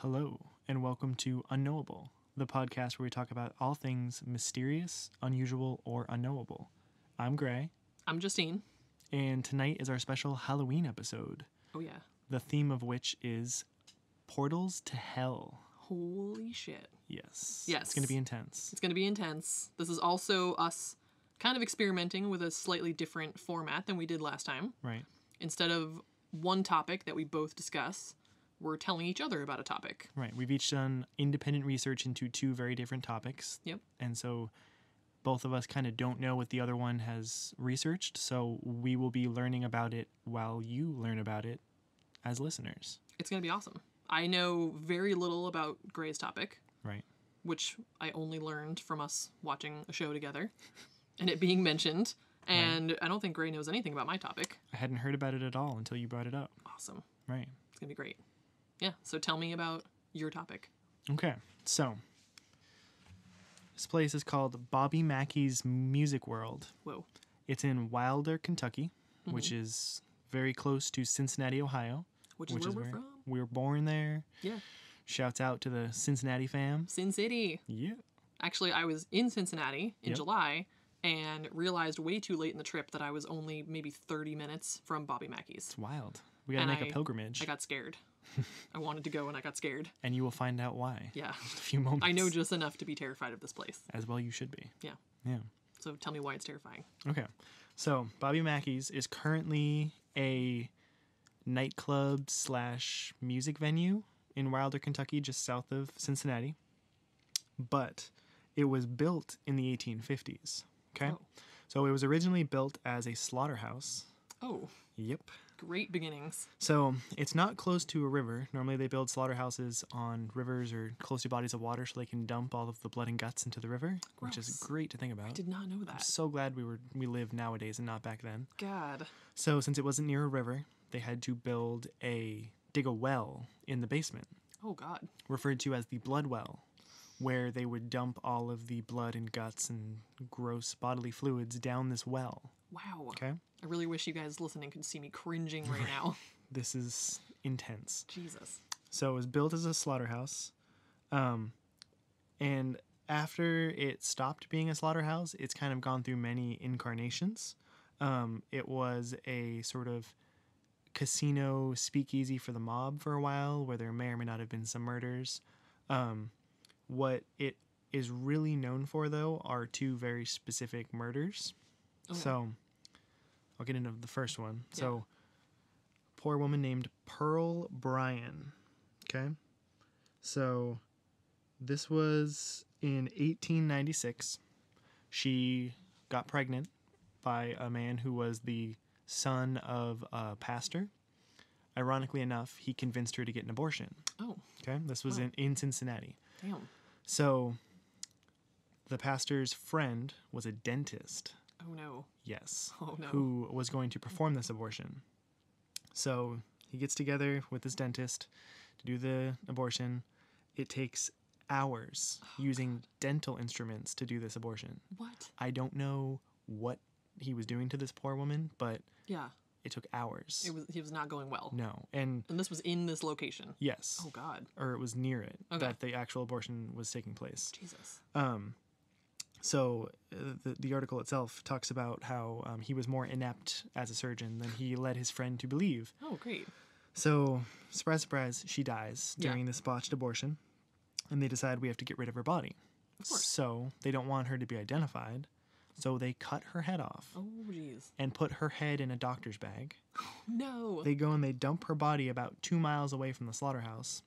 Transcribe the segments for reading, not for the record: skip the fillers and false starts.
Hello, and welcome to Unknowable, the podcast where we talk about all things mysterious, unusual, or unknowable. I'm Gray. I'm Justine. And tonight is our special Halloween episode. Oh, yeah. The theme of which is portals to hell. Holy shit. Yes. Yes. It's going to be intense. It's going to be intense. This is also us kind of experimenting with a slightly different format than we did last time. Right. Instead of one topic that we both discuss, we're telling each other about a topic. Right. We've each done independent research into two very different topics. Yep. And so both of us kind of don't know what the other one has researched, so we will be learning about it while you learn about it as listeners. It's going to be awesome. I know very little about Gray's topic. Right. Which I only learned from us watching a show together and it being mentioned. And right. I don't think Gray knows anything about my topic. I hadn't heard about it at all until you brought it up. Awesome. Right. It's going to be great. Yeah, so tell me about your topic. Okay, so this place is called Bobby Mackey's Music World. Whoa. It's in Wilder, Kentucky, which is very close to Cincinnati, Ohio. Which is where we're from. We were born there. Yeah. Shouts out to the Cincinnati fam. Sin City. Yeah. Actually, I was in Cincinnati in July and realized way too late in the trip that I was only maybe 30 minutes from Bobby Mackey's. It's wild. We gotta make a pilgrimage. I got scared. I wanted to go and I got scared. And you will find out why. Yeah. In a few moments. I know just enough to be terrified of this place. As well you should be. Yeah. Yeah. So tell me why it's terrifying. Okay. So Bobby Mackey's is currently a nightclub / music venue in Wilder, Kentucky, just south of Cincinnati. But it was built in the 1850s. Okay? Oh. So it was originally built as a slaughterhouse. Oh. Yep. Great beginnings. So it's not close to a river. Normally they build slaughterhouses on rivers or close to bodies of water so they can dump all of the blood and guts into the river, Gross. which is great to think about. I did not know that. I'm so glad we live nowadays and not back then. God. So since it wasn't near a river, they had to dig a well in the basement. Oh, God. Referred to as the blood well, where they would dump all of the blood and guts and gross bodily fluids down this well. Wow. Okay? I really wish you guys listening could see me cringing right now. This is intense. Jesus. So it was built as a slaughterhouse. And after it stopped being a slaughterhouse, it's kind of gone through many incarnations. It was a sort of casino speakeasy for the mob for a while, where there may or may not have been some murders. What it is really known for, though, are two very specific murders. Oh. So I'll get into the first one. Yeah. So, poor woman named Pearl Bryan. Okay? So, this was in 1896. She got pregnant by a man who was the son of a pastor. Ironically enough, he convinced her to get an abortion. Oh. Okay? This was in Cincinnati. Damn. So, the pastor's friend was a dentist. Oh, no. Yes. Oh, no. Who was going to perform this abortion. So he gets together with his dentist to do the abortion. It takes hours using dental instruments to do this abortion. What? I don't know what he was doing to this poor woman, but yeah, it took hours. He was not going well. No. And this was in this location? Yes. Oh, God. Or it was near it that the actual abortion was taking place. Jesus. So the article itself talks about how he was more inept as a surgeon than he led his friend to believe. Oh, great. So, surprise, surprise, she dies during this botched abortion. And they decide we have to get rid of her body. Of course. So, they don't want her to be identified. So, they cut her head off. Oh, jeez. And put her head in a doctor's bag. Oh, no. They go and they dump her body about 2 miles away from the slaughterhouse.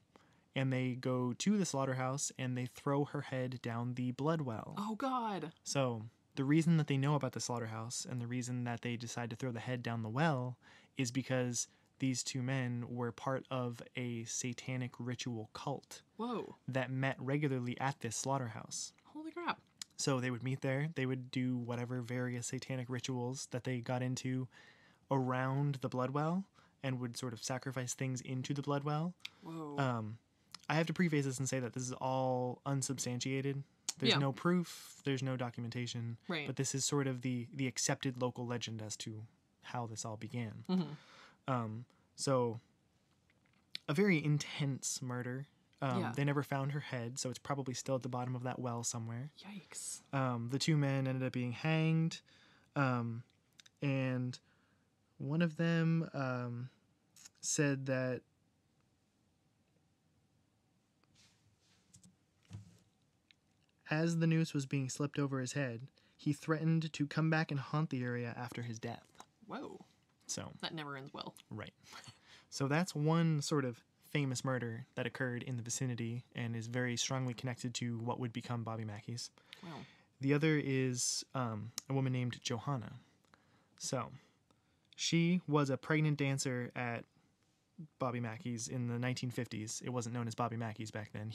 And they go to the slaughterhouse and they throw her head down the blood well. Oh, God. So, the reason that they know about the slaughterhouse and the reason that they decide to throw the head down the well is because these two men were part of a satanic ritual cult. Whoa. That met regularly at this slaughterhouse. Holy crap. So, they would meet there. They would do whatever various satanic rituals that they got into around the blood well and would sort of sacrifice things into the blood well. Whoa. I have to preface this and say that this is all unsubstantiated. There's no proof. There's no documentation. Right. But this is sort of the accepted local legend as to how this all began. Mm-hmm. So a very intense murder. Yeah. They never found her head, so it's probably still at the bottom of that well somewhere. Yikes. The two men ended up being hanged, and one of them said that as the noose was being slipped over his head, he threatened to come back and haunt the area after his death. Whoa. So That never ends well. right. So that's one sort of famous murder that occurred in the vicinity and is very strongly connected to what would become Bobby Mackey's. Wow. The other is a woman named Johanna. So she was a pregnant dancer at Bobby Mackey's in the 1950s. It wasn't known as Bobby Mackey's back then.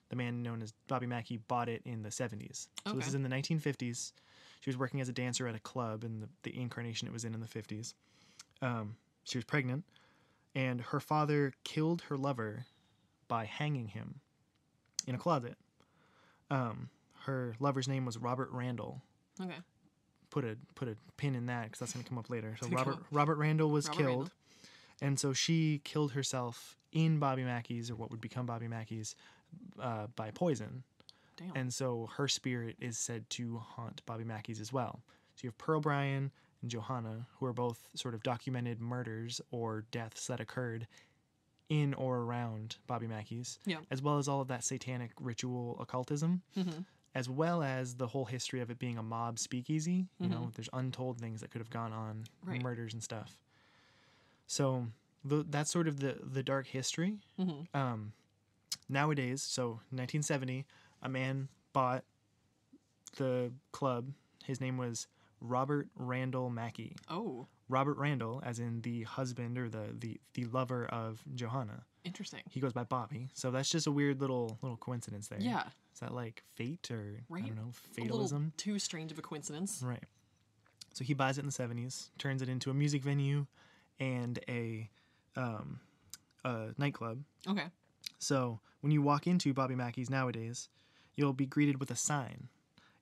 The man known as Bobby Mackey bought it in the 70s. So this is in the 1950s. She was working as a dancer at a club in the incarnation it was in the 50s. She was pregnant, and her father killed her lover by hanging him in a closet. Her lover's name was Robert Randall. Okay. Put a pin in that because that's going to come up later. So Robert Randall was killed, and so she killed herself in Bobby Mackey's, or what would become Bobby Mackey's, by poison. Damn. And so her spirit is said to haunt Bobby Mackey's as well. So you have Pearl Bryan and Johanna, who are both sort of documented murders or deaths that occurred in or around Bobby Mackey's, as well as all of that satanic ritual occultism, as well as the whole history of it being a mob speakeasy. You know, there's untold things that could have gone on, murders and stuff. So that's sort of the dark history. Nowadays, so 1970, a man bought the club. His name was Robert Randall Mackey. Oh. Robert Randall, as in the husband or the lover of Johanna. Interesting. He goes by Bobby. So that's just a weird little coincidence there. Yeah. Is that like fate or, I don't know, A fatalism? little too strange of a coincidence. Right. So he buys it in the 70s, turns it into a music venue and a nightclub. Okay. So when you walk into Bobby Mackey's nowadays, you'll be greeted with a sign.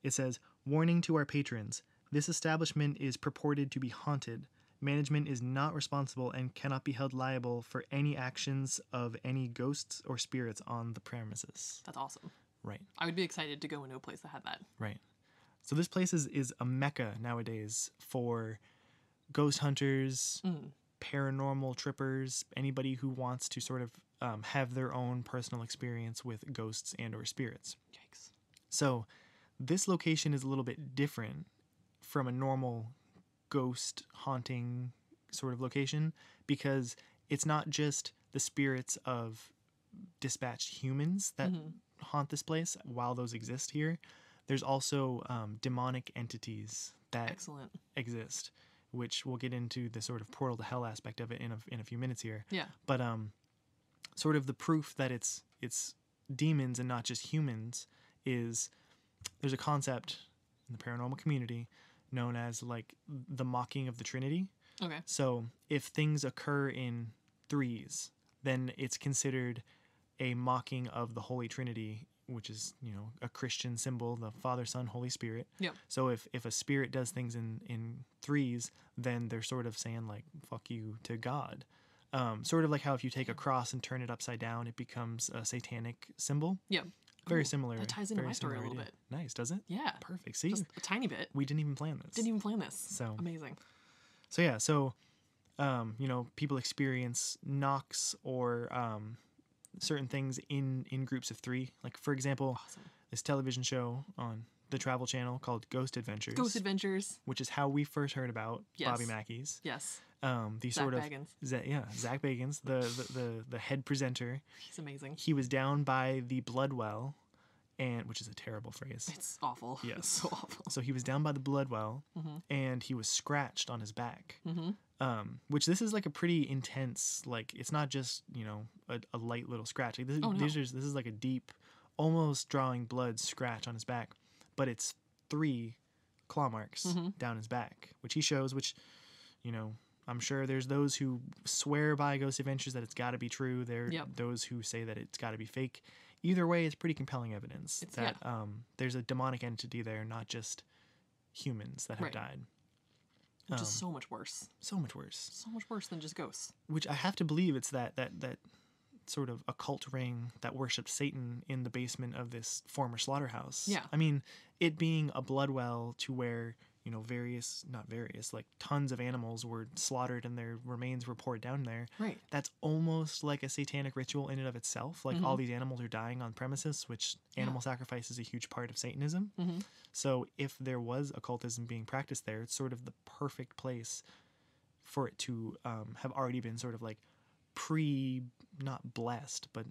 It says, "Warning to our patrons. This establishment is purported to be haunted. Management is not responsible and cannot be held liable for any actions of any ghosts or spirits on the premises." That's awesome. Right. I would be excited to go into a place that had that. Right. So this place is a mecca nowadays for ghost hunters, paranormal trippers, anybody who wants to sort of have their own personal experience with ghosts and or spirits. Yikes. So this location is a little bit different from a normal ghost haunting sort of location because it's not just the spirits of dispatched humans that haunt this place while those exist here. There's also demonic entities that exist, which we'll get into the sort of portal to hell aspect of it in a few minutes here. Yeah. But sort of the proof that it's demons and not just humans is there's a concept in the paranormal community known as like the mocking of the Trinity. Okay. So if things occur in threes, then it's considered a mocking of the Holy Trinity, which is, you know, a Christian symbol, the Father, Son, Holy Spirit. Yep. So if a spirit does things in threes, then they're sort of saying like, fuck you to God. Sort of like how if you take a cross and turn it upside down, it becomes a satanic symbol. Yep. Very similar. That ties into my story a little bit. Nice, does it? Yeah. Perfect. See? Just a tiny bit. We didn't even plan this. So Amazing. So yeah, so you know, people experience knocks or certain things in groups of three. Like for example, this television show on the Travel Channel called Ghost Adventures. Ghost Adventures. Which is how we first heard about Bobby Mackey's. Yes. The Zach sort of Bagans. Zach Bagans, the head presenter. He's amazing. He was down by the blood well, and which is a terrible phrase. It's awful. Yes. It's so awful. So he was down by the blood well, and he was scratched on his back. Which this is like a pretty intense, like it's not just, you know, a light little scratch. Like this is like a deep, almost drawing blood scratch on his back, but it's 3 claw marks down his back, which he shows. Which, you know, I'm sure there's those who swear by Ghost Adventures that it's got to be true. There are those who say that it's got to be fake. Either way, it's pretty compelling evidence that there's a demonic entity there, not just humans that have died. Which is so much worse. So much worse. So much worse than just ghosts. Which I have to believe it's that sort of occult ring that worshipped Satan in the basement of this former slaughterhouse. Yeah. I mean, it being a blood well to where, like tons of animals were slaughtered and their remains were poured down there. Right. That's almost like a satanic ritual in and of itself. Like all these animals are dying on premises, which animal sacrifice is a huge part of Satanism. So if there was occultism being practiced there, it's sort of the perfect place for it to have already been sort of like not blessed, but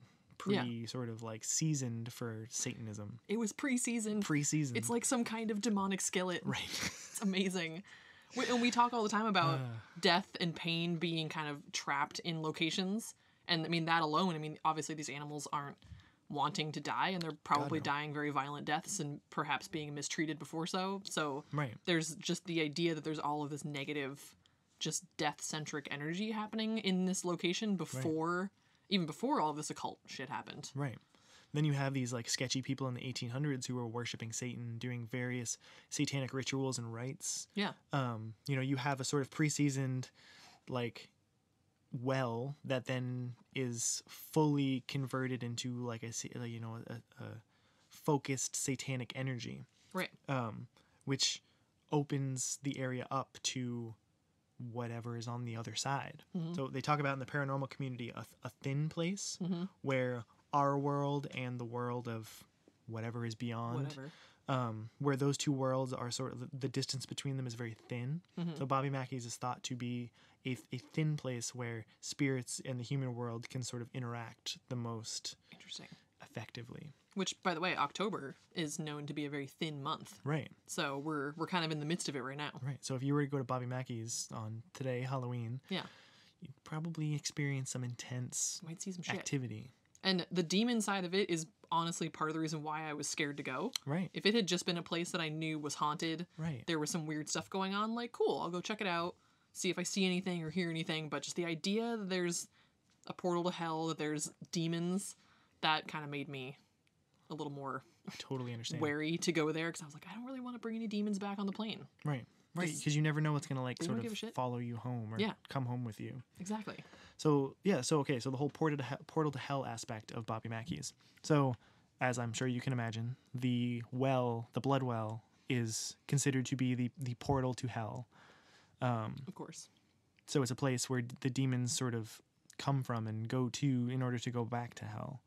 sort of like seasoned for Satanism. It was pre-seasoned. Pre-seasoned. It's like some kind of demonic skillet. Right. It's amazing. And we talk all the time about death and pain being kind of trapped in locations. And I mean, that alone, obviously these animals aren't wanting to die, and they're probably dying very violent deaths and perhaps being mistreated before so. So there's just the idea that there's all of this negative, just death-centric energy happening in this location before... Even before all this occult shit happened. Right. Then you have these like sketchy people in the 1800s who were worshiping Satan, doing various satanic rituals and rites. Yeah. You have a sort of pre-seasoned like well that then is fully converted into like a focused satanic energy. Right. Which opens the area up to whatever is on the other side. So they talk about in the paranormal community a thin place where our world and the world of whatever is beyond, where those two worlds are sort of, the distance between them is very thin. So Bobby Mackey's is thought to be a thin place where spirits and the human world can sort of interact the most effectively. Which, by the way, October is known to be a very thin month. Right. So we're kind of in the midst of it right now. Right. So if you were to go to Bobby Mackey's on today, Halloween, you'd probably experience some intense Might see some shit. activity. And the demon side of it is honestly part of the reason why I was scared to go. Right. If it had just been a place that I knew was haunted, there was some weird stuff going on, like, cool, I'll go check it out, see if I see anything or hear anything. But just the idea that there's a portal to hell, that there's demons, that kind of made me a little more totally understand wary to go there, because I was like, I don't really want to bring any demons back on the plane. Right. Because you never know what's gonna like sort of follow you home or Yeah. come home with you. Exactly. So so the whole portal to hell aspect of Bobby Mackey's. So as I'm sure you can imagine, the blood well, is considered to be the portal to hell. Of course. So it's a place where the demons sort of come from and go to in order to go back to hell.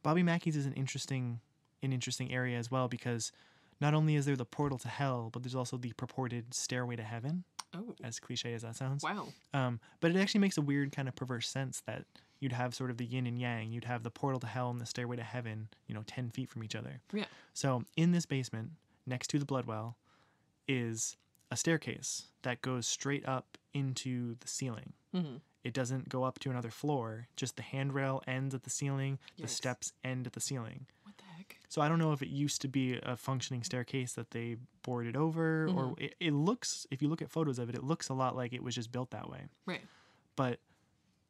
Bobby Mackey's is an interesting area as well, because not only is there the portal to hell, but there's also the purported stairway to heaven. Oh. As cliche as that sounds. Wow. But it actually makes a weird kind of perverse sense that you'd have sort of the yin and yang. You'd have the portal to hell and the stairway to heaven, 10 feet from each other. Yeah. So in this basement, next to the blood well, is a staircase that goes straight up into the ceiling. It doesn't go up to another floor. Just the handrail ends at the ceiling. Yikes. The steps end at the ceiling. What the heck? So I don't know if it used to be a functioning staircase that they boarded over, or it looks, if you look at photos of it, it looks a lot like it was just built that way. Right. But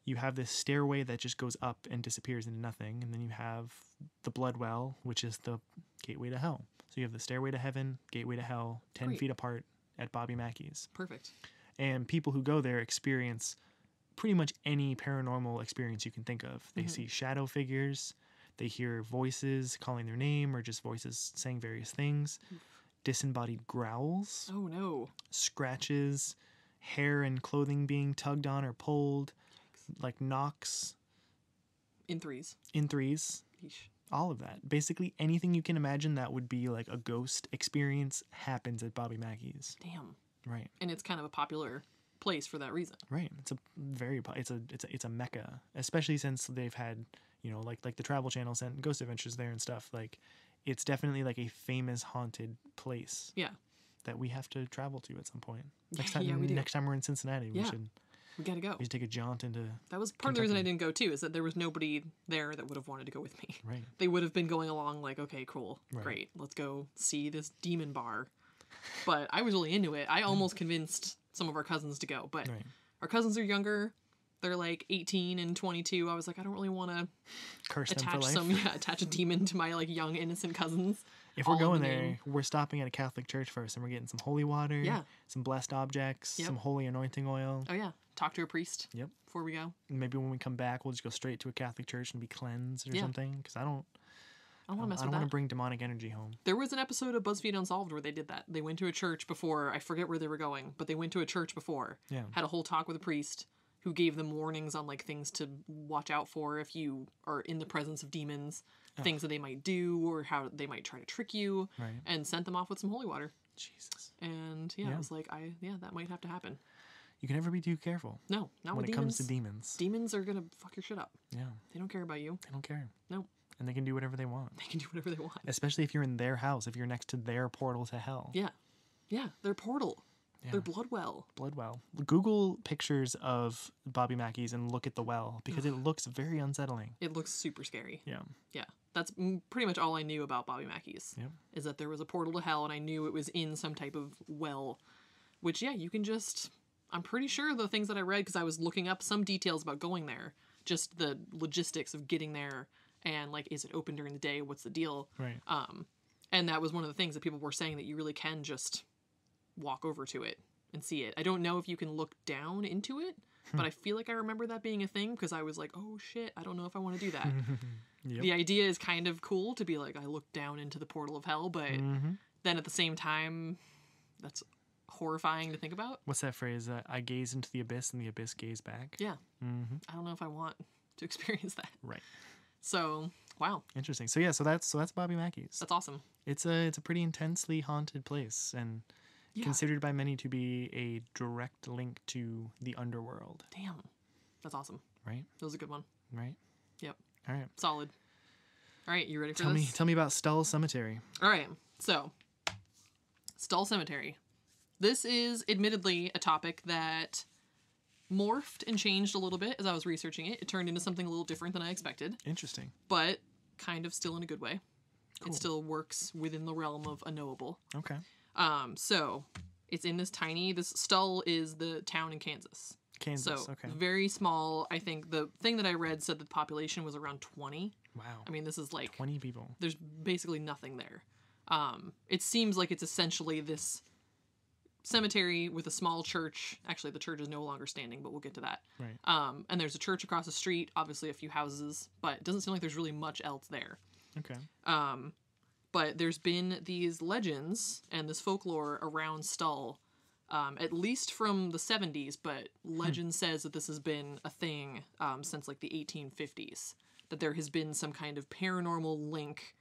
you have this stairway that just goes up and disappears into nothing, and then you have the blood well, which is the gateway to hell. So you have the stairway to heaven, gateway to hell, 10 feet apart at Bobby Mackey's. Perfect. And people who go there experience pretty much any paranormal experience you can think of. They see shadow figures, they hear voices calling their name, or just voices saying various things, disembodied growls. Oh no. Scratches, hair and clothing being tugged on or pulled, like knocks. In threes. Yeesh. All of that. Basically anything you can imagine that would be like a ghost experience happens at Bobby Mackey's. Damn. Right. And it's kind of a popular place for that reason. Right. It's a mecca, especially since they've had, like the Travel Channel sent Ghost Adventures there and stuff. Like, it's definitely like a famous haunted place. Yeah. That we have to travel to at some point. Next time we're in Cincinnati, we gotta go. We should take a jaunt into. That was part of the reason I didn't go too, is that there was nobody there that would have wanted to go with me. Right. They would have been going along like, okay, cool, great, let's go see this demon bar. But I was really into it. I almost convinced some of our cousins to go, but our cousins are younger. They're like 18 and 22. I was like, I don't really want to curse them for life. Attach a demon to my like young innocent cousins. If we're all in going the there, name. we're stopping at a Catholic church first, and we're getting some holy water, Yeah. some blessed objects, Yep. some holy anointing oil. Oh yeah, talk to a priest. Yep. Before we go. And maybe when we come back, we'll just go straight to a Catholic church and be cleansed or Yeah. something. Because I don't I don't want to mess I with don't want that. to bring demonic energy home. There was an episode of BuzzFeed Unsolved where they did that. They went to a church before. I forget where they were going, but they went to a church before. Yeah. Had a whole talk with a priest who gave them warnings on like things to watch out for if you are in the presence of demons, things that they might do or how they might try to trick you, Right. and sent them off with some holy water. Jesus. And yeah, Yeah. I was like, that might have to happen. You can never be too careful No, not when with it demons. comes to demons. Demons are gonna fuck your shit up. Yeah. They don't care about you. They don't care. No, And they can do whatever they want. they can do whatever they want. Especially if you're in their house, if you're next to their portal to hell. Yeah, yeah, their portal, Yeah. their blood well. Blood well. Google pictures of Bobby Mackey's and look at the well because it looks very unsettling. It looks super scary. Yeah. Yeah, that's pretty much all I knew about Bobby Mackey's. Yep. Is that there was a portal to hell, and I knew it was in some type of well, which, yeah, you can just... I'm pretty sure the things that I read, because I was looking up some details about going there, just the logistics of getting there, and, like, is it open during the day? What's the deal? Right. And that was one of the things that people were saying, that you really can just walk over to it and see it. I don't know if you can look down into it, but I feel like I remember that being a thing, because I was like, oh, shit, I don't know if I want to do that. Yep. The idea is kind of cool to be like, I look down into the portal of hell, but then at the same time, that's horrifying to think about. What's that phrase? I gaze into the abyss and the abyss gaze back. Yeah. I don't know if I want to experience that. Right. So, wow. Interesting. So yeah, so that's Bobby Mackey's. That's awesome. It's a pretty intensely haunted place and Yeah. considered by many to be a direct link to the underworld. Damn. That's awesome. Right? That was a good one. Right? Yep. All right. Solid. All right, you ready for Tell this? me about Stull Cemetery. All right. So, Stull Cemetery. This is admittedly a topic that morphed and changed a little bit as I was researching it. It turned into something a little different than I expected, Interesting. but kind of still in a good way. Cool. It still works within the realm of unknowable. Okay. So it's in this Stull is the town in Kansas. Kansas. So Okay. very small. I think the thing that I read said the population was around 20. Wow. I mean, this is like 20 people. there's basically nothing there. It seems like it's essentially this cemetery with a small church. Actually, the church is no longer standing, but we'll get to that. Right. And there's a church across the street, obviously a few houses, but it doesn't seem like there's really much else there. Okay. But there's been these legends and this folklore around Stull, at least from the 70s, but legend says that this has been a thing since like the 1850s, that there has been some kind of paranormal link,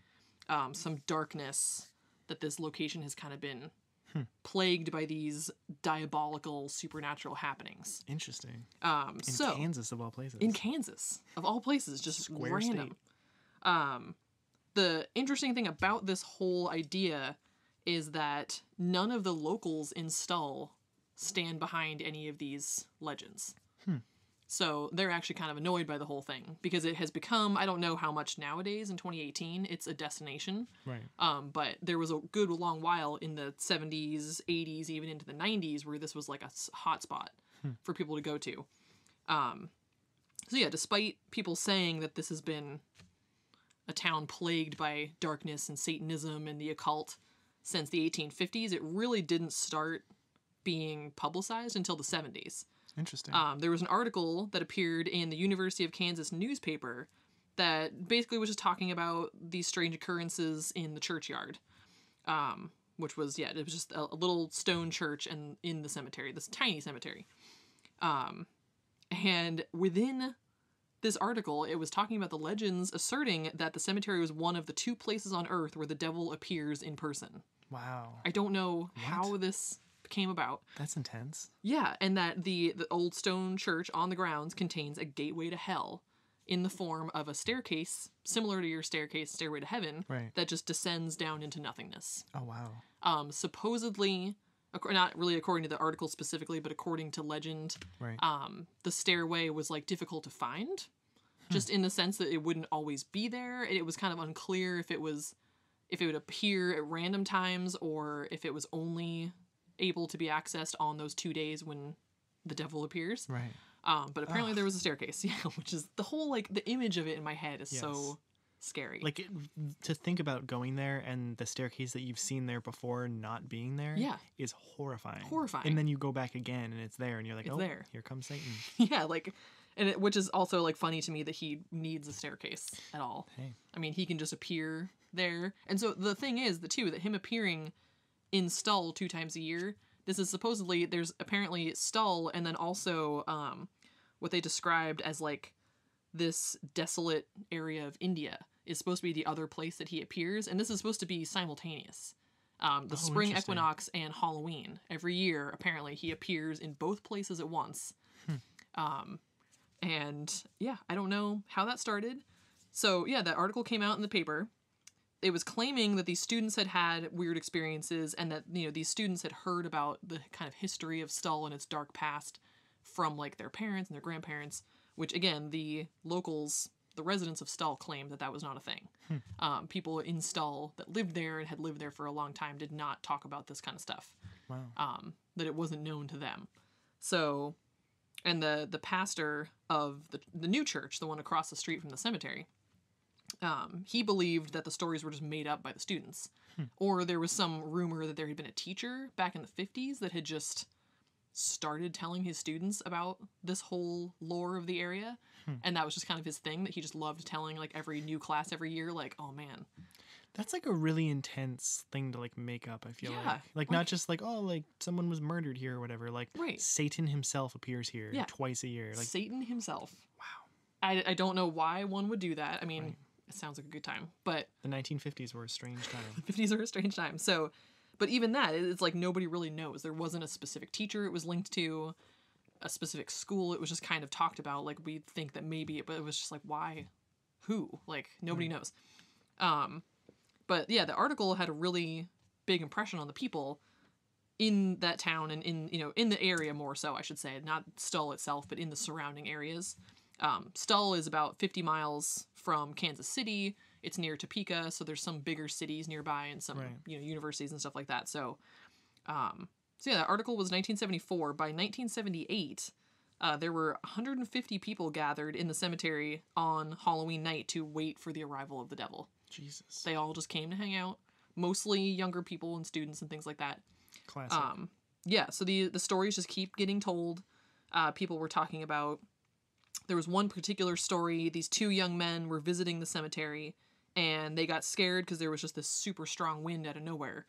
some darkness, that this location has kind of been plagued by these diabolical supernatural happenings. Interesting. In Kansas of all places. In Kansas, of all places, just Square random. state. The interesting thing about this whole idea is that none of the locals in Stull stand behind any of these legends. So they're actually kind of annoyed by the whole thing because it has become, I don't know how much nowadays in 2018, it's a destination. Right. But there was a good long while in the 70s, 80s, even into the 90s where this was like a hot spot for people to go to. So yeah, despite people saying that this has been a town plagued by darkness and Satanism and the occult since the 1850s, it really didn't start being publicized until the 70s. Interesting. There was an article that appeared in the University of Kansas newspaper that basically was just talking about these strange occurrences in the churchyard, which was, it was just a little stone church and in the cemetery, this tiny cemetery. And within this article, it was talking about the legends asserting that the cemetery was one of the 2 places on Earth where the devil appears in person. Wow. I don't know how this came about. That's intense. Yeah, and that the old stone church on the grounds contains a gateway to hell in the form of a staircase, similar to your stairway to heaven, Right. that just descends down into nothingness. Oh, wow. Supposedly, not really according to the article specifically, but according to legend, Right. the stairway was like difficult to find, just in the sense that it wouldn't always be there. It was kind of unclear if it would appear at random times or if it was only able to be accessed on those 2 days when the devil appears. Right. But apparently there was a staircase, which is the whole, like, the image of it in my head is Yes. so scary. Like, to think about going there and the staircase that you've seen there before not being there is horrifying. Horrifying. And then you go back again and it's there and you're like, it's oh, there. Here comes Satan. Yeah, like, which is also, like, funny to me that he needs a staircase at all. Hey. I mean, he can just appear there. And so the thing is, that him appearing in Stull 2 times a year, this is supposedly, there's apparently Stull and then also what they described as, like, this desolate area of India is supposed to be the other place that he appears, and this is supposed to be simultaneous. The spring equinox and Halloween. Every year, apparently, he appears in both places at once. And, yeah, I don't know how that started. So, yeah, that article came out in the paper. It was claiming that these students had had weird experiences and that, you know, these students had heard about the kind of history of Stull and its dark past from, like, their parents and their grandparents, which, again, the locals, the residents of Stull claimed that that was not a thing. People in Stull that lived there and had lived there for a long time did not talk about this kind of stuff. Wow. That it wasn't known to them. So, and the pastor of the new church, the one across the street from the cemetery, he believed that the stories were just made up by the students. Or there was some rumor that there had been a teacher back in the 50s that had just started telling his students about this whole lore of the area. And that was just kind of his thing, that he just loved telling, like, every new class every year, like, oh man. That's like a really intense thing to, like, make up, I feel Yeah, like not just like, oh, like someone was murdered here or whatever. Like, right. Satan himself appears here twice a year. Like, Satan himself. Wow. I don't know why one would do that. I mean, it sounds like a good time, but the 1950s were a strange time. The 50s are a strange time. So, but even that, it's like nobody really knows. There wasn't a specific teacher it was linked to, a specific school. It was just kind of talked about. Like, we think that maybe, but it was just like, why? Who? Like, nobody knows. But yeah, the article had a really big impression on the people in that town and in the area, more so, I should say, not Stull itself, but in the surrounding areas. Stull is about 50 miles from Kansas City. It's near Topeka, so there's some bigger cities nearby and some universities and stuff like that. So yeah, that article was 1974. By 1978, there were 150 people gathered in the cemetery on Halloween night to wait for the arrival of the devil. Jesus. They all just came to hang out, mostly younger people and students and things like that. Classic. Yeah, so the stories just keep getting told. People were talking about, there was one particular story, these 2 young men were visiting the cemetery, and they got scared because there was just this super strong wind out of nowhere.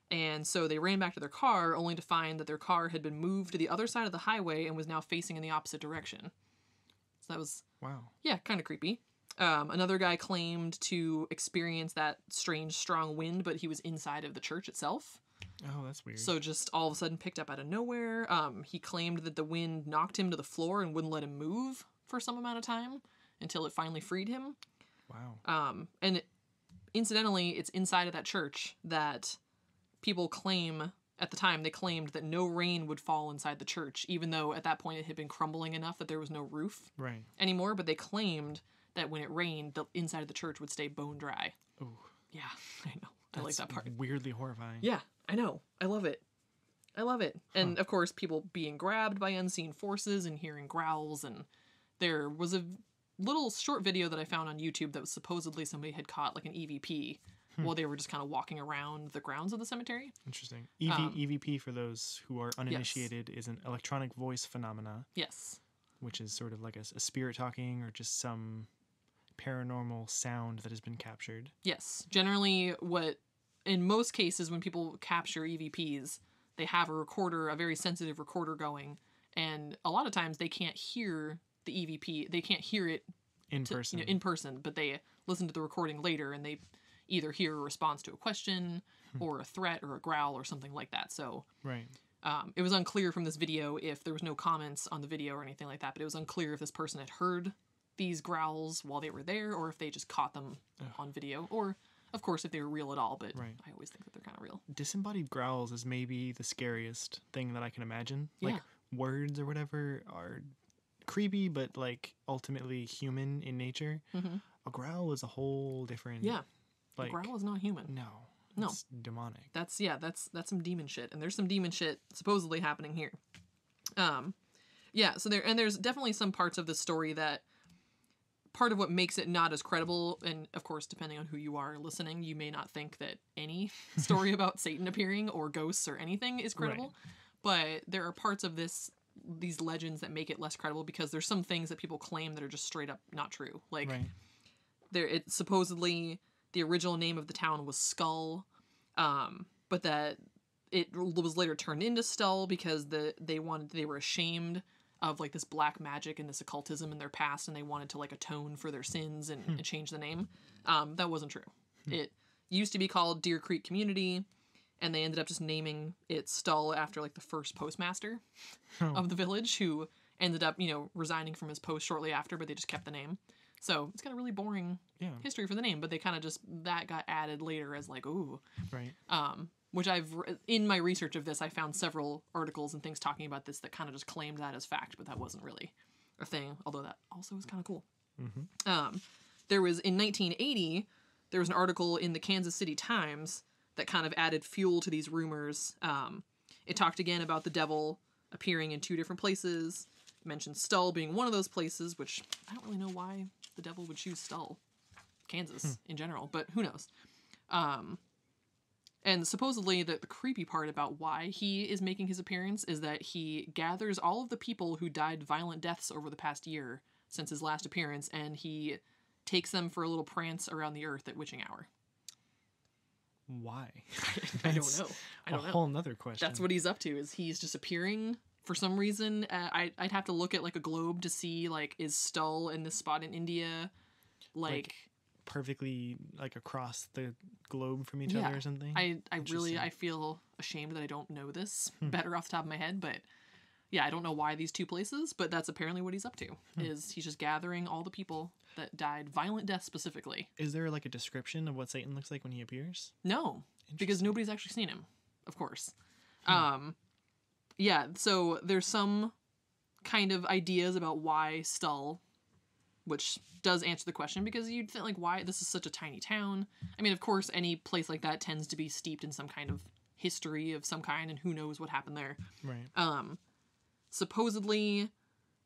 And so they ran back to their car, only to find that their car had been moved to the other side of the highway and was now facing in the opposite direction. So that was, wow. Yeah, kind of creepy. Another guy claimed to experience that strange, strong wind, but he was inside of the church itself. Oh, that's weird. So just all of a sudden picked up out of nowhere. He claimed that the wind knocked him to the floor and wouldn't let him move for some amount of time until it finally freed him. Wow. And incidentally, it's inside of that church that people claim, at the time, they claimed that no rain would fall inside the church, even though at that point it had been crumbling enough that there was no roof anymore. But they claimed that when it rained, the inside of the church would stay bone dry. Oh. Yeah, I know. I like that part. Weirdly horrifying. Yeah, I know. I love it. I love it. And, of course, people being grabbed by unseen forces and hearing growls. And there was a little short video that I found on YouTube that was supposedly somebody had caught, like, an EVP while they were just kind of walking around the grounds of the cemetery. Interesting. EVP, for those who are uninitiated, is an electronic voice phenomena. Yes. Which is sort of like a spirit talking or just some paranormal sound that has been captured. Yes. Generally, in most cases, when people capture EVPs, they have a recorder, a very sensitive recorder going, and a lot of times they can't hear the EVP. They can't hear it in person, but they listen to the recording later, and they either hear a response to a question or a threat or a growl or something like that. So it was unclear from this video if there was no comments on the video or anything like that, but it was unclear if this person had heard these growls while they were there or if they just caught them on video, or of course if they were real at all, but I always think that they're kind of real. Disembodied growls is maybe the scariest thing that I can imagine. Like, words or whatever are creepy, but like ultimately human in nature. A growl is a whole different a growl is not human. No, it's demonic. That's some demon shit, and there's some demon shit supposedly happening here. So there's definitely some parts of the story that part of what makes it not as credible, and of course, depending on who you are listening, you may not think that any story about Satan appearing or ghosts or anything is credible. Right. But there are parts of these legends that make it less credible because there's some things that people claim that are just straight up not true. Like, it supposedly the original name of the town was Skull, but that it was later turned into Stull because they were ashamed of like this black magic and this occultism in their past, and they wanted to like atone for their sins and change the name. That wasn't true. It used to be called Deer Creek Community, and they ended up just naming it Stull after like the first postmaster of the village, who ended up, resigning from his post shortly after, but they just kept the name. So it's got a really boring history for the name, but they kind of that got added later as like, ooh. Right. Which in my research of this, I found several articles and things talking about this that kind of just claimed that as fact, but that wasn't really a thing, although that also was kind of cool. Mm-hmm. There was, in 1980, there was an article in the Kansas City Times that kind of added fuel to these rumors. It talked again about the devil appearing in 2 different places. It mentioned Stull being one of those places, which I don't really know why the devil would choose Stull, Kansas, in general, but who knows. And supposedly the creepy part about why he is making his appearance is that he gathers all of the people who died violent deaths over the past year since his last appearance, and he takes them for a little prance around the earth at witching hour. Why? I don't know. I don't know. A whole nother question. That's what he's up to, is he's just appearing for some reason. I'd have to look at like a globe to see, like, is Stull in this spot in India like perfectly like across the globe from each other or something? I feel ashamed that I don't know this better off the top of my head, but yeah, I don't know why these 2 places, but that's apparently what he's up to, is he's just gathering all the people that died violent deaths specifically. Is there like a description of what Satan looks like when he appears? No, because nobody's actually seen him, of course. Yeah, so there's some kind of ideas about why Stull, which does answer the question, because you'd think, like, why this is such a tiny town. I mean, of course, any place like that tends to be steeped in some kind of history of some kind, and who knows what happened there. Right. Supposedly,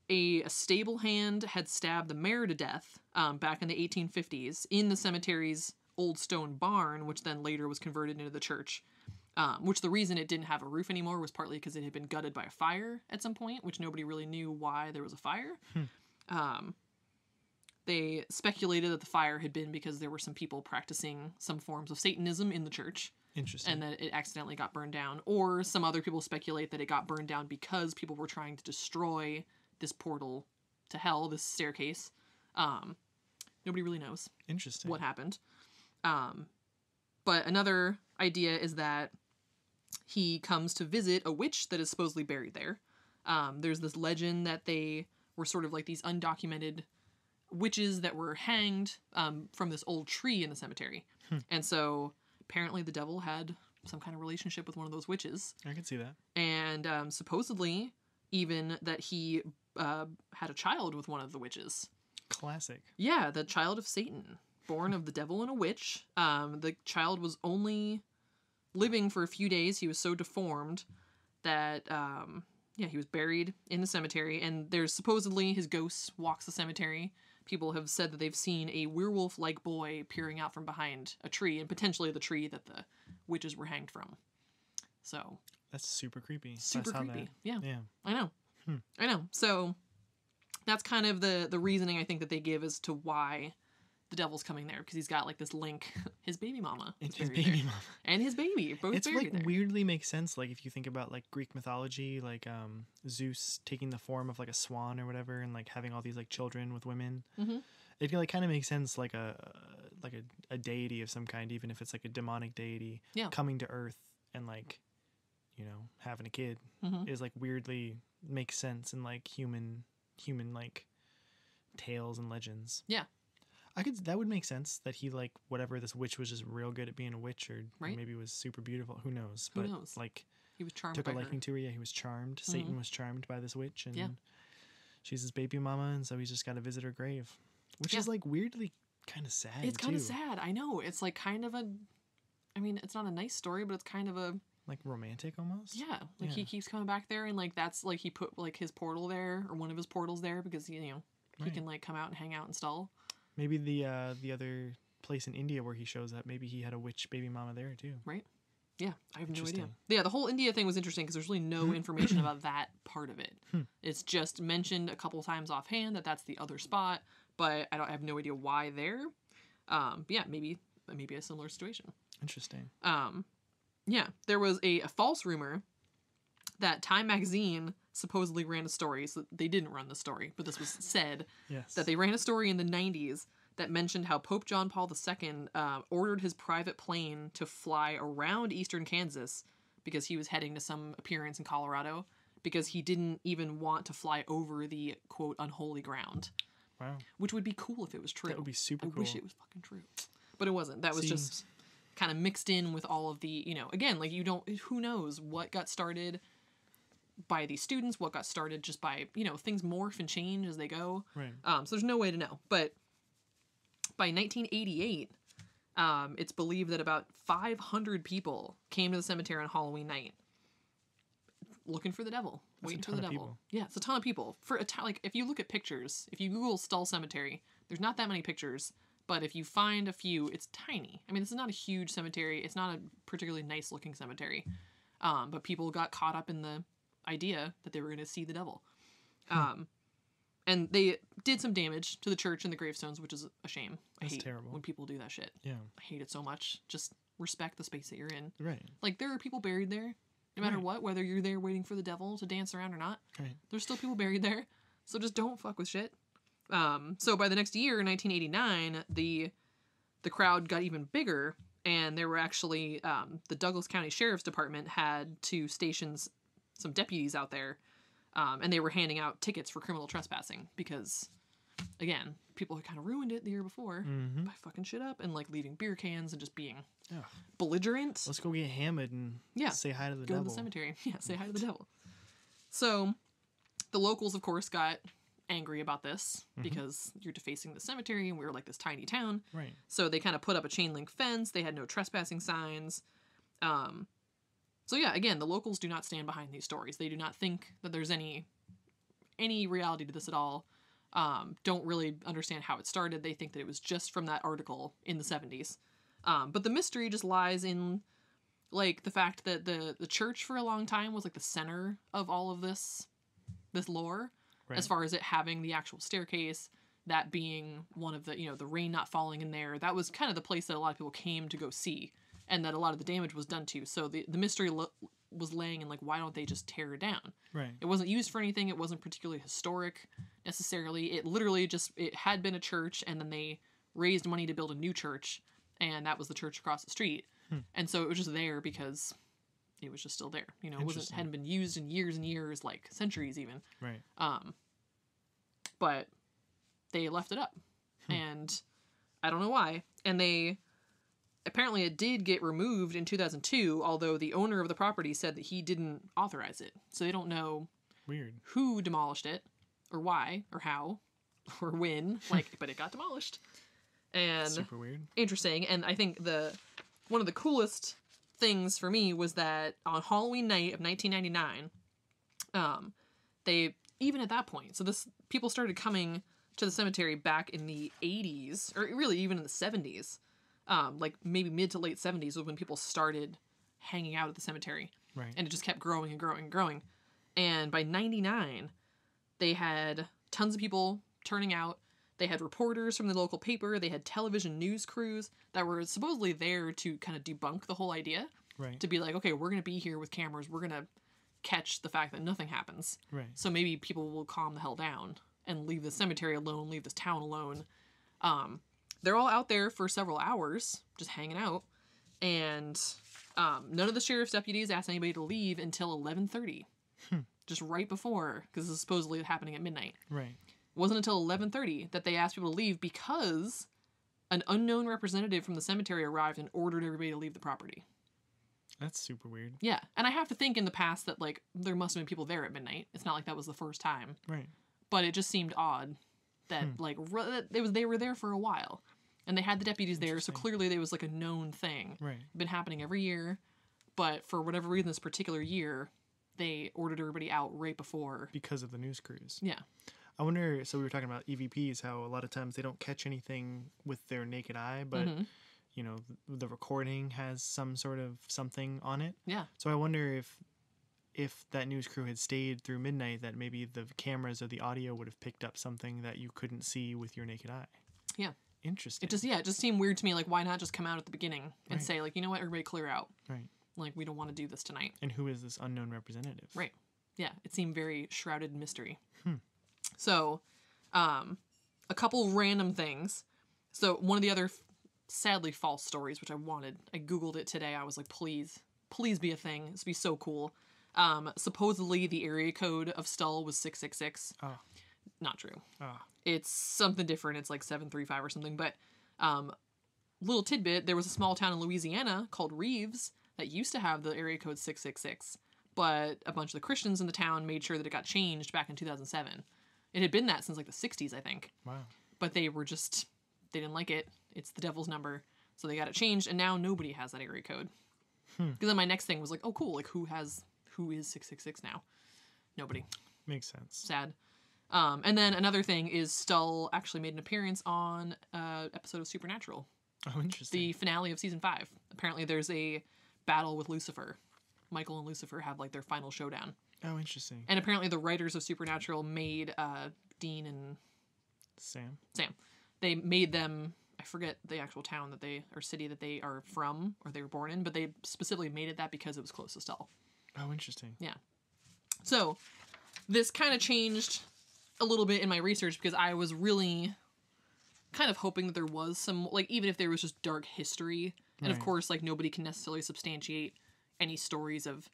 a stable hand had stabbed the mayor to death back in the 1850s in the cemetery's old stone barn, which then later was converted into the church. Which the reason it didn't have a roof anymore was partly because it had been gutted by a fire at some point, which nobody really knew why there was a fire. They speculated that the fire had been because there were some people practicing some forms of Satanism in the church. Interesting. And that it accidentally got burned down. Or some other people speculate that it got burned down because people were trying to destroy this portal to hell, this staircase. Nobody really knows. Interesting. What happened. But another idea is that he comes to visit a witch that is supposedly buried there. There's this legend that they were sort of like these undocumented witches that were hanged from this old tree in the cemetery. And so apparently the devil had some kind of relationship with one of those witches. I can see that. And supposedly even that he had a child with one of the witches. Classic. Yeah, the child of Satan, born of the devil and a witch. The child was only living for a few days. He was so deformed that he was buried in the cemetery, and there's supposedly his ghost walks the cemetery. People have said that they've seen a werewolf-like boy peering out from behind a tree, and potentially the tree that the witches were hanged from. So that's super creepy. Super creepy. Yeah. I know. I know. So that's kind of the reasoning I think that they give as to why the devil's coming there, because he's got like this link. His baby mama. His baby mama. And his baby. Both it's buried like there. Weirdly makes sense. Like if you think about like Greek mythology, like Zeus taking the form of like a swan or whatever, and like having all these like children with women. Mm-hmm. It like kind of makes sense, like a deity of some kind, even if it's like a demonic deity coming to Earth and like, having a kid is like weirdly makes sense in like human like tales and legends. Yeah. That would make sense that he like whatever this witch was just real good at being a witch, or maybe was super beautiful. Who knows? Who knows? Like he was charmed. Took by a liking her. to her. Yeah, he was charmed. Mm-hmm. Satan was charmed by this witch, and she's his baby mama, and so he's just got to visit her grave, which is like weirdly kind of sad. It's kind of sad. I know. It's like kind of it's not a nice story, but it's kind of a like romantic almost. Yeah, like he keeps coming back there, and like that's like he put like his portal there, or one of his portals there, because he can like come out and hang out in Stull. Maybe the other place in India where he shows up, maybe he had a witch baby mama there too. Right. Yeah, I have no idea. Yeah, the whole India thing was interesting because there's really no information about that part of it. It's just mentioned a couple times offhand that that's the other spot, but I have no idea why there. Yeah, maybe a similar situation. Interesting. Yeah, there was a false rumor that Time magazine supposedly ran a story. So they didn't run the story, but this was said that they ran a story in the 90s that mentioned how Pope John Paul II ordered his private plane to fly around eastern Kansas because he was heading to some appearance in Colorado because he didn't even want to fly over the, quote, unholy ground. Wow. Which would be cool if it was true. That would be super cool. I wish it was fucking true. But it wasn't. That was just kind of mixed in with all of the, again, like who knows what got started by these students, what got started just by, things morph and change as they go. Right. So there's no way to know. But by 1988, it's believed that about 500 people came to the cemetery on Halloween night looking for the devil, waiting for the devil. People. Yeah, it's a ton of people. For if you look at pictures, if you Google Stull Cemetery, there's not that many pictures, but if you find a few, it's tiny. I mean, this is not a huge cemetery. It's not a particularly nice looking cemetery. But people got caught up in the idea that they were going to see the devil. And they did some damage to the church and the gravestones, which is a shame. That's I hate terrible when people do that shit. Yeah. I hate it so much. Just respect the space that you're in. Right. Like, there are people buried there, no matter what, whether you're there waiting for the devil to dance around or not. Right. There's still people buried there. So just don't fuck with shit. So by the next year, in 1989, the crowd got even bigger, and there were actually, the Douglas County Sheriff's Department had to station some deputies out there, and they were handing out tickets for criminal trespassing because, again, people had kind of ruined it the year before by fucking shit up and, like, leaving beer cans and just being belligerent. Let's go get hammered and say hi to the devil. Go to the cemetery. Yeah, say hi to the devil. So the locals, of course, got angry about this because you're defacing the cemetery and we were like this tiny town. Right. So they kind of put up a chain link fence. They had no trespassing signs. So yeah, again, the locals do not stand behind these stories. They do not think that there's any reality to this at all. Don't really understand how it started. They think that it was just from that article in the 70s. But the mystery just lies in, like, the fact that the church for a long time was, like, the center of all of this lore. Right. As far as it having the actual staircase, that being one of the, the rain not falling in there. That was kind of the place that a lot of people came to go see, and that a lot of the damage was done to. So the mystery was laying in, like, why don't they just tear it down? Right. It wasn't used for anything. It wasn't particularly historic necessarily. It literally it had been a church, and then they raised money to build a new church, and that was the church across the street. And so it was just there because it was just still there. It hadn't been used in years and years, like centuries even. Right. But they left it up, and I don't know why. And apparently it did get removed in 2002, although the owner of the property said that he didn't authorize it. So they don't know who demolished it, or why, or how, or when, but it got demolished. And super weird. Interesting. And I think one of the coolest things for me was that on Halloween night of 1999, they, even at that point, so people started coming to the cemetery back in the 80s, or really even in the 70s, like maybe mid to late 70s was when people started hanging out at the cemetery. Right. And it just kept growing and growing and growing. And by 99, they had tons of people turning out. They had reporters from the local paper. They had television news crews that were supposedly there to kind of debunk the whole idea. Right. To be like, okay, we're going to be here with cameras. We're going to catch the fact that nothing happens. Right. So maybe people will calm the hell down and leave the cemetery alone, leave this town alone. They're all out there for several hours, just hanging out. And none of the sheriff's deputies asked anybody to leave until 11:30. Just right before, because this is supposedly happening at midnight. Right. It wasn't until 11:30 that they asked people to leave because an unknown representative from the cemetery arrived and ordered everybody to leave the property. That's super weird. Yeah, and I have to think in the past that, like, there must have been people there at midnight. It's not like that was the first time. Right. But it just seemed odd that, like, they were there for a while. And they had the deputies there, so clearly there was, like, a known thing. Right. Been happening every year. But for whatever reason, this particular year, they ordered everybody out right before. Because of the news crews. Yeah. I wonder, so we were talking about EVPs, how a lot of times they don't catch anything with their naked eye, but, you know, the recording has some sort of something on it. Yeah. So I wonder if that news crew had stayed through midnight, that maybe the cameras or the audio would have picked up something that you couldn't see with your naked eye. Yeah. Interesting. It just seemed weird to me. Like, why not just come out at the beginning and Right. say, like, you know what, everybody clear out. Right. Like, we don't want to do this tonight. And who is this unknown representative? Right. Yeah. It seemed very shrouded in mystery. So, a couple random things. So, one of the other sadly false stories, which I Googled it today. I was like, please be a thing. This would be so cool. Supposedly the area code of Stull was 666. Oh. Not true. Oh. It's something different. It's like 735 or something. But little tidbit, there was a small town in Louisiana called Reeves that used to have the area code 666. But a bunch of the Christians in the town made sure that it got changed back in 2007. It had been that since like the 60s, I think. Wow. But they didn't like it. It's the devil's number. So they got it changed, and now nobody has that area code. Because then my next thing was like, oh, cool. Like, who is 666 now? Nobody. Makes sense. Sad. And then another thing is Stull actually made an appearance on an episode of Supernatural. Oh, interesting. The finale of season 5. Apparently there's a battle with Lucifer. Michael and Lucifer have like their final showdown. Oh, interesting. And apparently the writers of Supernatural made Dean and Sam. They made them, I forget the actual town or city that they are from or they were born in, but they specifically made it that because it was close to Stull. Oh, interesting. Yeah. So this kind of changed a little bit in my research because I was really kind of hoping that there was some, like, even if there was just dark history. And of course, like, nobody can necessarily substantiate any stories of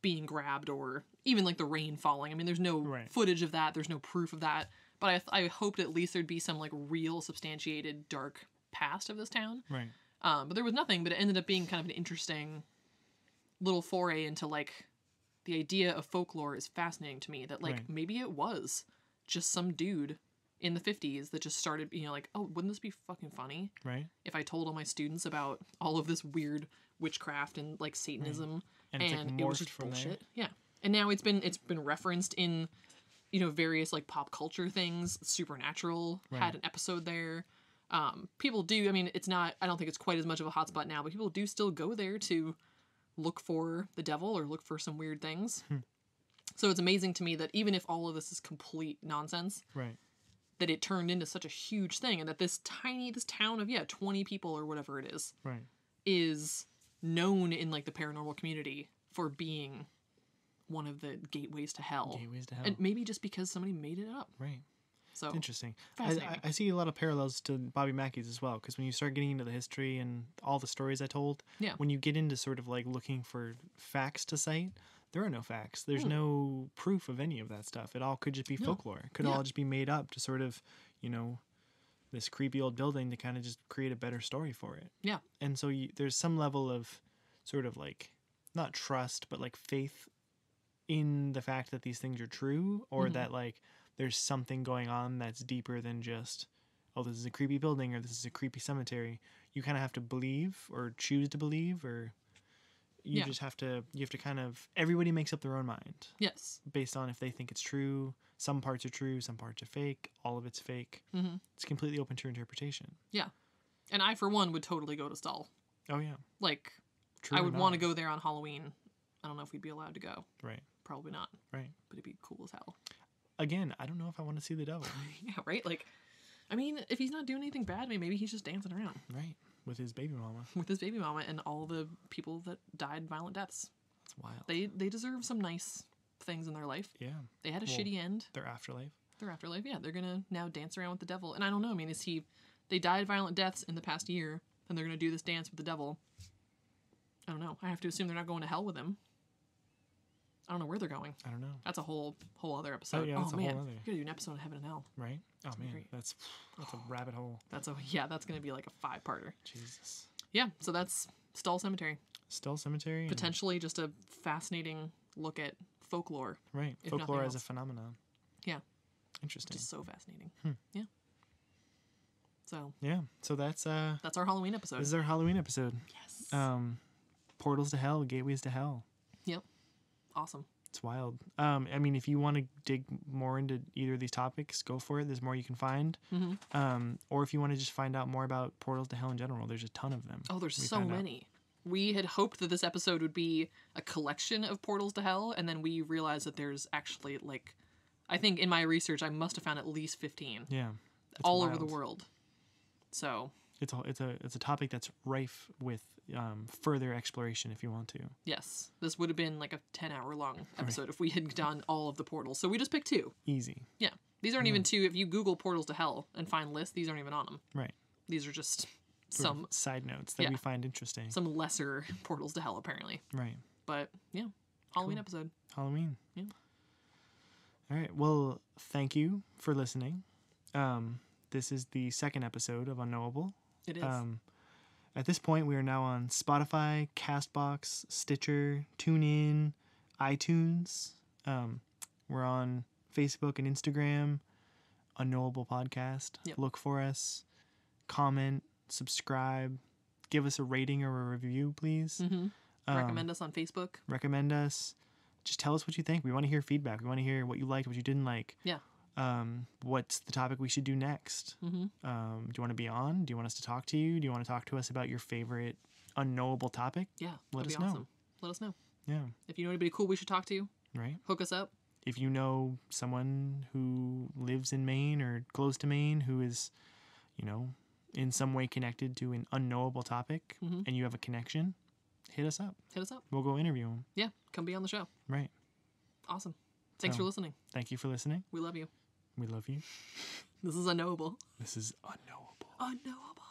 being grabbed or even like the rain falling. I mean, there's no footage of that. There's no proof of that. But I hoped at least there'd be some like real substantiated dark past of this town. Right. But there was nothing, but it ended up being kind of an interesting little foray into like the idea of folklore is fascinating to me, that like maybe it was just some dude in the 50s that just started, you know, like, oh, wouldn't this be fucking funny? Right. If I told all my students about all of this weird witchcraft and like Satanism And it's, like, it was morphed just from bullshit. there. Yeah. And now it's been referenced in, you know, various like pop culture things. Supernatural had an episode there. People do, I mean, it's not, I don't think it's quite as much of a hotspot now, but people do still go there to look for the devil or look for some weird things. So it's amazing to me that even if all of this is complete nonsense, that it turned into such a huge thing, and that this town of 20 people or whatever it is known in like the paranormal community for being one of the gateways to hell. And maybe just because somebody made it up. Right. So interesting. I see a lot of parallels to Bobby Mackey's as well, because when you start getting into the history and all the stories I told, when you get into sort of like looking for facts to cite, there are no facts. There's no proof of any of that stuff. It all could just be folklore. It could all just be made up to sort of, you know, this creepy old building to kind of just create a better story for it. Yeah. And so there's some level of sort of like, not trust, but like faith in the fact that these things are true, or that like there's something going on that's deeper than just, oh, this is a creepy building or this is a creepy cemetery. You kind of have to believe or choose to believe, or you just have to, kind of, everybody makes up their own mind. Yes. Based on if they think it's true. Some parts are true, some parts are fake, all of it's fake. It's completely open to your interpretation. Yeah. And I, for one, would totally go to Stull. Oh, yeah. Like, I would want to go there on Halloween. I don't know if we'd be allowed to go. Right. Probably not. Right. But it'd be cool as hell. Again, I don't know if I want to see the devil. Yeah, right? Like, I mean, if he's not doing anything bad, maybe he's just dancing around. Right. With his baby mama. With his baby mama and all the people that died violent deaths. That's wild. They deserve some nice things in their life. Yeah. They had a shitty end. Their afterlife. Yeah. They're going to now dance around with the devil. And I don't know. I mean, they died violent deaths in the past year, and they're going to do this dance with the devil. I don't know. I have to assume they're not going to hell with him. I don't know where they're going. I don't know. That's a whole other episode. Oh, yeah, that's a man. whole other. You gotta do an episode of Heaven and Hell. Right? Oh, man. Great. That's a rabbit hole. That's gonna be like a 5-parter. Jesus. Yeah, so that's Stull Cemetery. Stull Cemetery. Potentially just a fascinating look at folklore. Right. Folklore as a phenomenon. Yeah. Interesting. Just so fascinating. Yeah. So. Yeah. So that's our Halloween episode. This is our Halloween episode. Yes. Portals to hell, gateways to hell. Yep. Awesome. It's wild. I mean, if you want to dig more into either of these topics, go for it. There's more you can find. Or if you want to just find out more about portals to hell in general, there's a ton of them. Oh, there's so many. We had hoped that this episode would be a collection of portals to hell, and then we realized that there's actually, like, I think in my research, I must have found at least 15. Yeah. All over the world. So it's a topic that's rife with further exploration if you want to. Yes, this would have been like a 10-hour long episode if we had done all of the portals. So we just picked 2. Easy. Yeah, these aren't even 2. If you Google portals to hell and find lists, these aren't even on them. Right. These are just Sort some of side notes that we find interesting. Some lesser portals to hell, apparently. Right. But yeah, Halloween episode. Halloween. Yeah. All right. Well, thank you for listening. This is the 2nd episode of Unknowable. It is. At this point, we are now on Spotify, Castbox, Stitcher, TuneIn, iTunes. We're on Facebook and Instagram, Unknowable Podcast. Yep. Look for us. Comment, subscribe, give us a rating or a review, please. Recommend us on Facebook. Recommend us. Just tell us what you think. We want to hear feedback. We want to hear what you liked, what you didn't like. Yeah. What's the topic we should do next? Do you want to be on? Do you want us to talk to you? Do you want to talk to us about your favorite unknowable topic? Yeah, let us be awesome. know. Let us know. Yeah. If you know anybody cool we should talk to, right? Hook us up. If you know someone who lives in Maine or close to Maine who is, in some way connected to an unknowable topic and you have a connection, hit us up. Hit us up. We'll go interview them. Yeah, come be on the show. Right. Awesome. Thanks for listening. Thank you for listening. We love you. We love you. This is Unknowable. This is Unknowable. Unknowable.